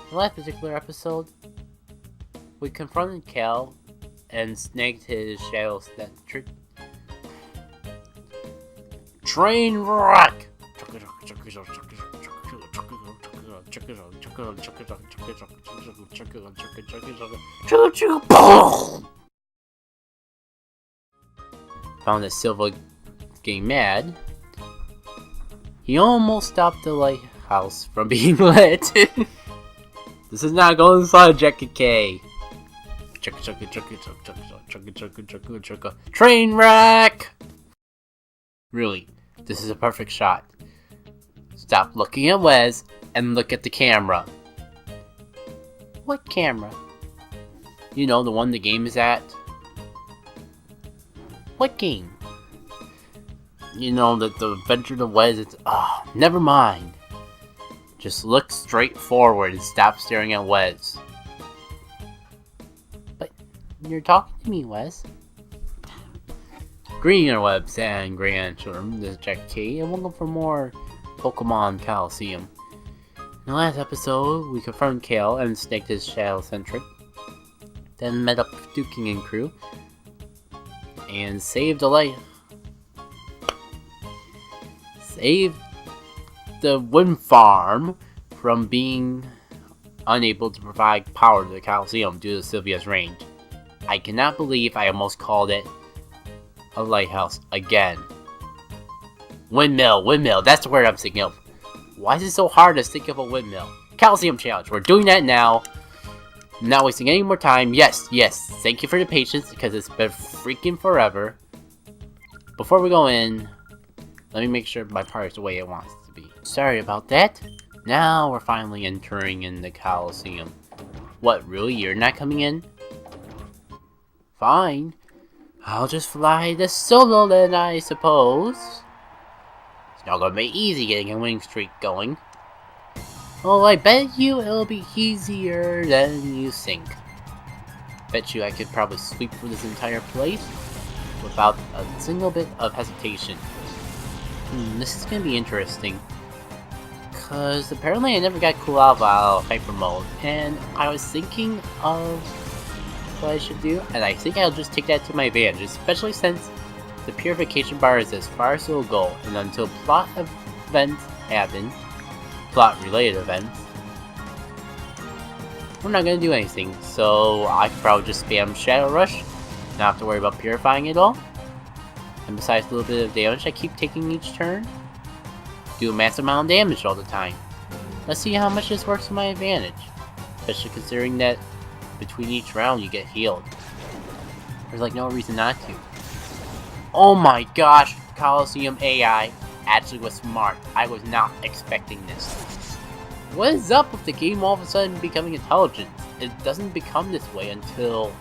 In the last particular episode, we confronted Cal and snagged his shadow train wreck! Found that Silva getting mad. He almost stopped the lighthouse from being lit. This is not going inside Jackie K. Train wreck! Really, this is a perfect shot. Stop looking at Wes and look at the camera. What camera? You know, the one the game is at. What game? You know, the Adventure to Wes, it's... Oh, never mind. Just look straight forward and stop staring at Wes. But you're talking to me, Wes. Green interwebs and grandchildren, this is Jack K, and welcome for more Pokemon Colosseum. In the last episode, we confronted Kale and snaked his shadow-centric, then met up with Duking and crew, and saved the wind farm from being unable to provide power to the Colosseum due to Sylvia's range. I cannot believe I almost called it a lighthouse again. Windmill, that's the word I'm thinking of. Why is it so hard to think of a windmill? Colosseum challenge, we're doing that now. Not wasting any more time. Yes, thank you for the patience because it's been freaking forever. Before we go in, let me make sure my part is the way it wants it to be. Sorry about that. Now we're finally entering in the Colosseum. What, really? You're not coming in? Fine. I'll just fly the solo then, I suppose. It's not gonna be easy getting a winning streak going. Oh, I bet you it'll be easier than you think. Bet you I could probably sweep through this entire place without a single bit of hesitation. This is gonna be interesting. Cause apparently I never got cool out of hyper mode, and I was thinking of what I should do, and I think I'll just take that to my advantage, especially since the purification bar is as far as it'll go, and until plot events happen, plot related events, we're not gonna do anything, so I could probably just spam Shadow Rush, not have to worry about purifying it all, and besides a little bit of damage I keep taking each turn, do a massive amount of damage all the time. Let's see how much this works to my advantage, especially considering that between each round you get healed. There's like no reason not to. Oh my gosh, Colosseum AI actually was smart. I was not expecting this. What is up with the game all of a sudden becoming intelligent? It doesn't become this way until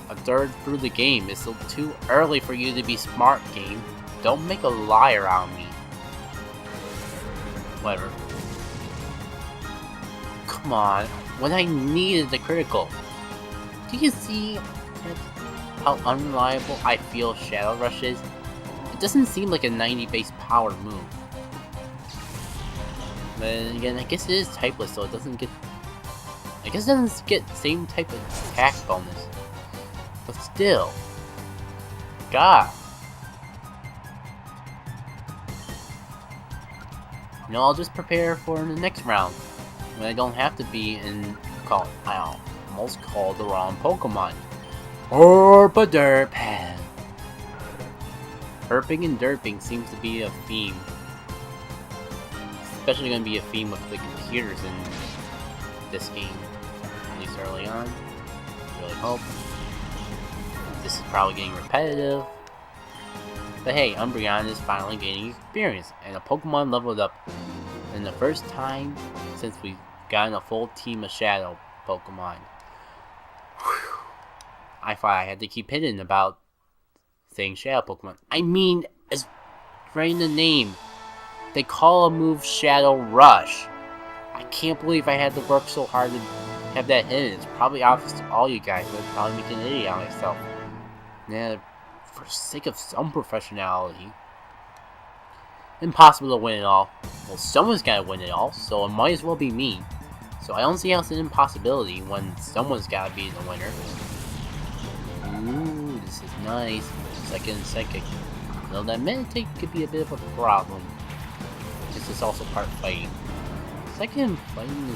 a third through the game. It's still too early for you to be smart, game. Don't make a liar out of me. Whatever. Come on. When I needed the critical. Do you see how unreliable I feel Shadow Rush is? It doesn't seem like a 90 base power move. But again, I guess it is typeless, so it doesn't get... I guess it doesn't get the same type of attack bonus. But still. God. You know, I'll just prepare for the next round. When I don't have to be in... I almost called the wrong Pokemon. Herpaderpan. Herping and derping seems to be a theme. Especially going to be a theme with the computers in this game. At least early on. Really hope. This is probably getting repetitive. But hey, Umbreon is finally gaining experience, and a Pokemon leveled up. And the first time since we've gotten a full team of Shadow Pokemon. Whew. I thought I had to keep hidden about saying Shadow Pokemon. I mean, it's right in the name. They call a move Shadow Rush. I can't believe I had to work so hard to have that hidden. It's probably obvious to all you guys, but I'd probably make an idiot out of myself. Yeah, for the sake of some professionality. Impossible to win it all. Well, someone's gotta win it all, so it might as well be me. So I don't see how it's an impossibility when someone's gotta be the winner. Ooh, this is nice. Second and psychic. Though that meditate could be a bit of a problem. This is also part fighting. Second and fighting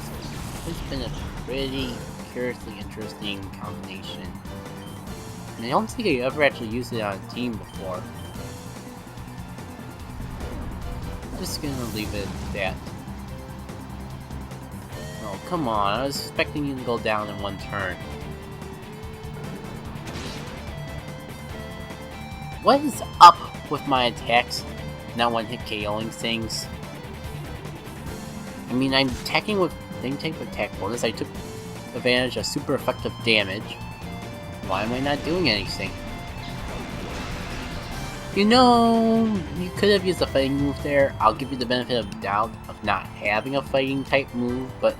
has been a pretty curiously interesting combination. And I don't think I ever actually used it on a team before. I'm just gonna leave it at that. Oh, come on, I was expecting you to go down in one turn. What is up with my attacks? Not one hit KOing things. I mean, I'm attacking with same type of attack bonus. I took advantage of super effective damage. Why am I not doing anything? You know, you could have used a fighting move there. I'll give you the benefit of the doubt of not having a fighting type move, but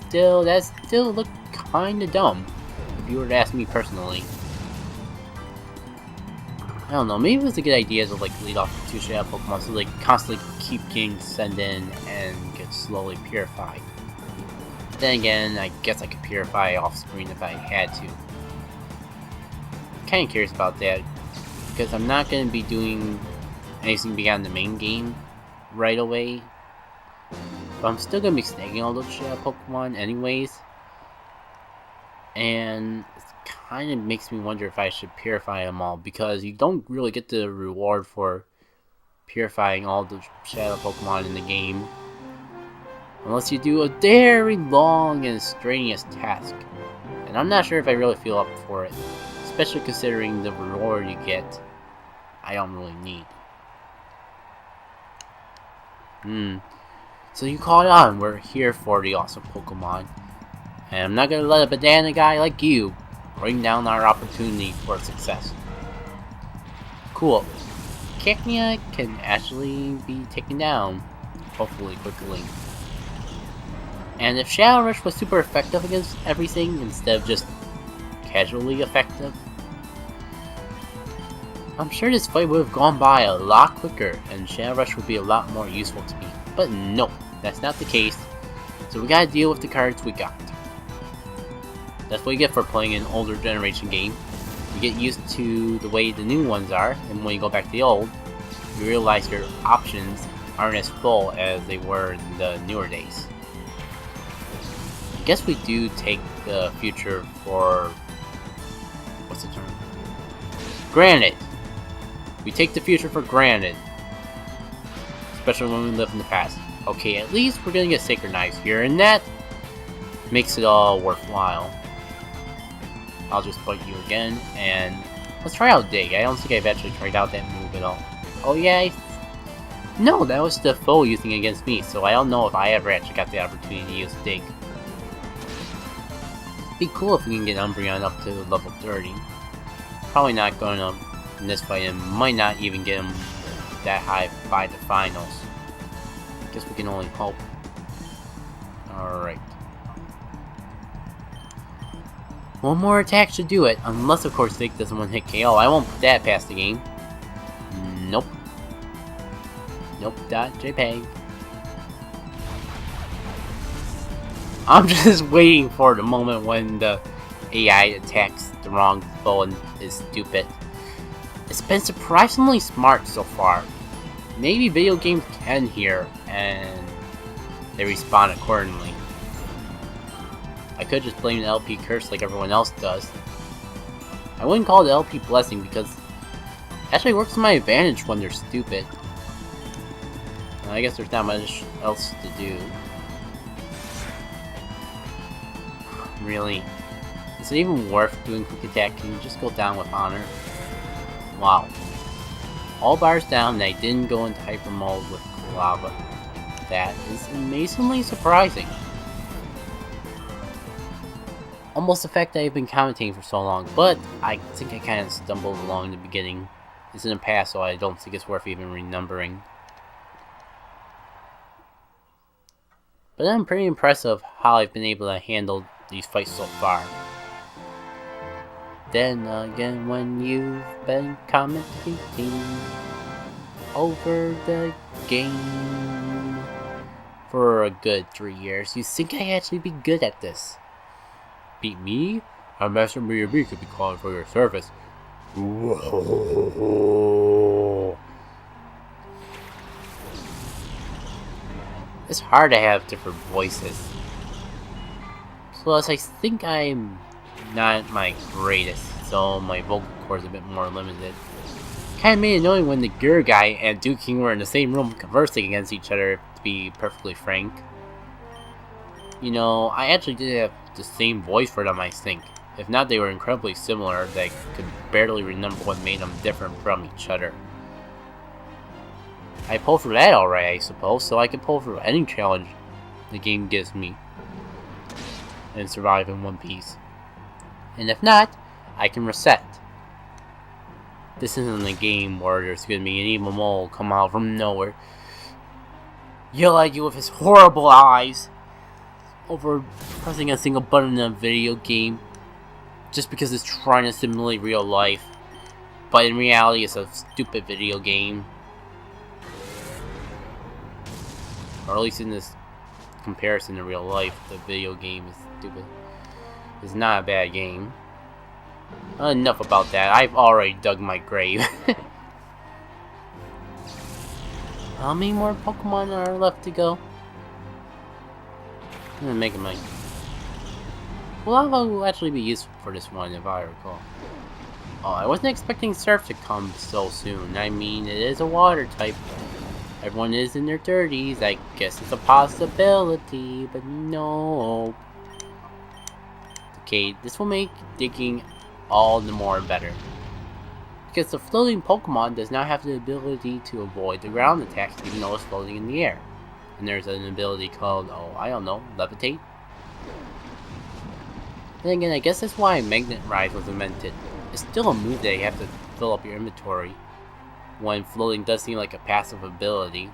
still, that still looked kinda dumb, if you were to ask me personally. I don't know, maybe it was a good idea to like lead off the 2 Shadow Pokemon so they constantly keep getting sent in and get slowly purified. Then again, I guess I could purify off screen if I had to. Kinda curious about that, because I'm not going to be doing anything beyond the main game right away. But I'm still going to be snagging all those Shadow Pokemon anyways. And it kind of makes me wonder if I should purify them all, because you don't really get the reward for purifying all the Shadow Pokemon in the game. Unless you do a very long and strenuous task. And I'm not sure if I really feel up for it. Especially considering the reward you get, I don't really need. So you caught on, we're here for the awesome Pokemon. And I'm not gonna let a banana guy like you bring down our opportunity for success. Cool. Cacnea can actually be taken down, hopefully quickly. And if Shadow Rush was super effective against everything instead of just casually effective, I'm sure this fight would have gone by a lot quicker and Shadow Rush would be a lot more useful to me. But no, that's not the case. So we gotta deal with the cards we got. That's what you get for playing an older generation game. You get used to the way the new ones are, and when you go back to the old, you realize your options aren't as full as they were in the newer days. I guess we do take the future for... what's the term? Granted! We take the future for granted. Especially when we live in the past. Okay, at least we're gonna get Sacred Knives here, and that makes it all worthwhile. I'll just bite you again, and let's try out Dig. I don't think I've actually tried out that move at all. Oh yeah, no, that was the foe using against me, so I don't know if I ever actually got the opportunity to use Dig. Be cool if we can get Umbreon up to level 30. Probably not going to in this fight, and might not even get him that high by the finals. Guess we can only hope. Alright. One more attack should do it, unless of course Dig doesn't want to hit KO. I won't put that past the game. Nope. Nope. .jpg. I'm just waiting for the moment when the AI attacks the wrong foe and is stupid. It's been surprisingly smart so far. Maybe video games can hear and they respond accordingly. I could just blame the LP curse like everyone else does. I wouldn't call it the LP blessing because it actually works to my advantage when they're stupid. I guess there's not much else to do. Really? Is it even worth doing quick attack? Can you just go down with honor? Wow. All bars down and I didn't go into hyper mode with lava. That is amazingly surprising. Almost the fact that I've been commentating for so long, but I think I kind of stumbled along in the beginning. It's in the past, so I don't think it's worth even renumbering. But I'm pretty impressed of how I've been able to handle these fights so far. Then again, when you've been commentating over the game for a good 3 years. You think I'd actually be good at this? Beat me? A Master B could be calling for your service. Whoa. It's hard to have different voices. Plus, I think I'm not my greatest, so my vocal cords are a bit more limited. Kinda made it annoying when the Gear guy and Duke King were in the same room conversing against each other, to be perfectly frank. You know, I actually did have the same voice for them, I think. If not, they were incredibly similar that I could barely remember what made them different from each other. I pulled through that alright, I suppose, so I can pull through any challenge the game gives me and survive in one piece. And if not, I can reset. This isn't a game where there's gonna be an evil mole come out from nowhere, yell at you with his horrible eyes over pressing a single button in a video game just because it's trying to simulate real life, but in reality it's a stupid video game. Or at least in this comparison to real life, the video game is stupid. It's not a bad game. Enough about that. I've already dug my grave. How many more Pokemon are left to go? I'm gonna make a mine. Lava will actually be useful for this one, if I recall. Oh, I wasn't expecting Surf to come so soon. I mean, it is a water type. Everyone is in their 30s. I guess it's a possibility, but no. Okay, this will make digging all the more better. Because the floating Pokemon does not have the ability to avoid the ground attacks even though it's floating in the air. And there's an ability called, oh, I don't know, Levitate? Then again, I guess that's why Magnet Rise was invented. It's still a move that you have to fill up your inventory, when floating does seem like a passive ability.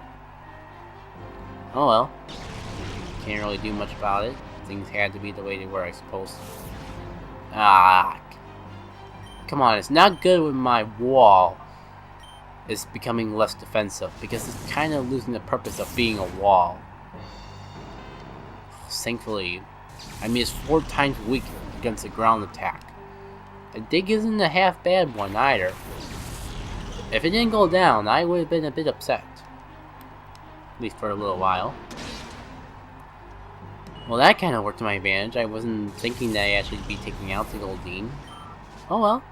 Oh well. Can't really do much about it. Things had to be the way they were, I suppose. Ah. Come on, it's not good when my wall is becoming less defensive, because it's kind of losing the purpose of being a wall. Thankfully, I mean, it's 4 times weak against a ground attack. A dig isn't a half bad one either. If it didn't go down, I would have been a bit upset. At least for a little while. Well, that kind of worked to my advantage. I wasn't thinking that I'd actually be taking out the Goldeen. Oh well.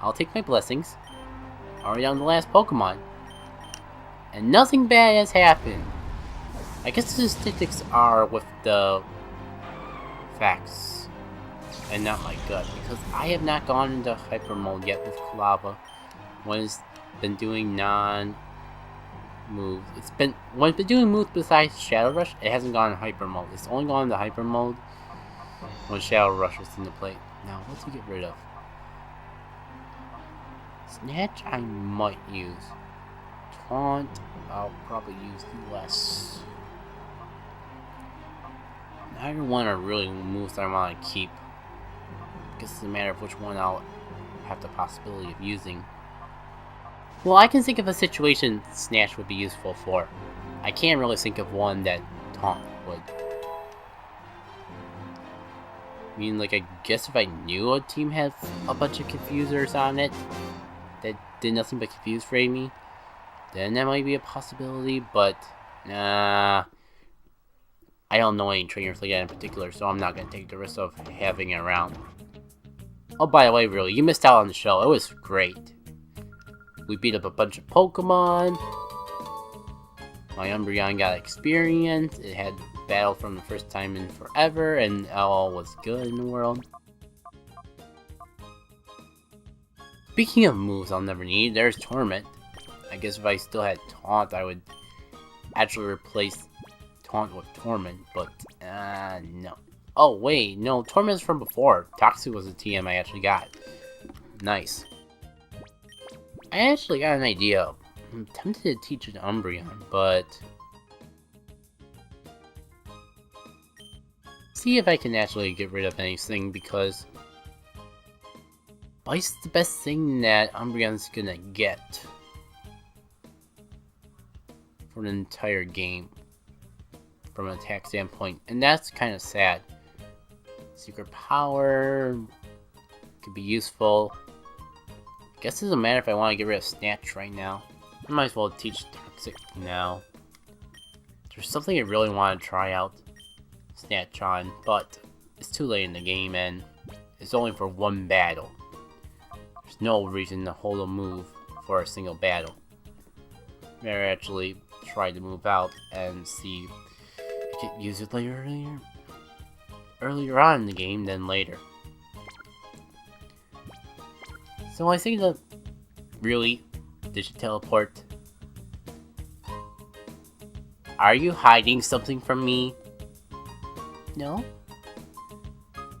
I'll take my blessings. Already on the last Pokemon. And nothing bad has happened. I guess the statistics are with the facts and not my gut, because I have not gone into hyper mode yet with Lava. When it's been doing non-moves. When it's been doing moves besides Shadow Rush, it hasn't gone in hyper mode. It's only gone into hyper mode when Shadow Rush was in the play. Now, what to get rid of? Snatch I might use. Taunt I'll probably use less. Neither one are really moves I want to keep. I guess it's a matter of which one I'll have the possibility of using. Well, I can think of a situation Snatch would be useful for. I can't really think of one that Taunt would. I mean, like, I guess if I knew a team had a bunch of confusers on it that did nothing but confuse me, then that might be a possibility, but nah. I don't know any trainers like that in particular, so I'm not going to take the risk of having it around. Oh, by the way, really, you missed out on the show. It was great. We beat up a bunch of Pokemon. My Umbreon got experience. It had battle from the first time in forever, and all was good in the world. Speaking of moves I'll never need, there's Torment. I guess if I still had Taunt, I would actually replace Taunt with Torment, but no. Oh wait, no, Torment's from before. Toxic was a TM I actually got. Nice. I actually got an idea. I'm tempted to teach an Umbreon, but see if I can actually get rid of anything, because Bite's the best thing that Umbreon's gonna get for an entire game. from an attack standpoint, and that's kind of sad. Secret power could be useful. I guess it doesn't matter if I want to get rid of Snatch right now. I might as well teach Toxic now. There's something I really want to try out Snatch on, but it's too late in the game and it's only for one battle. There's no reason to hold a move for a single battle. Maybe I actually try to move out and see if I can use it earlier on in the game than later. So I think that really, did you teleport? Are you hiding something from me? No?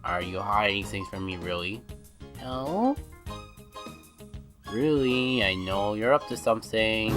Are you hiding things from me, really? No? Really? I know you're up to something.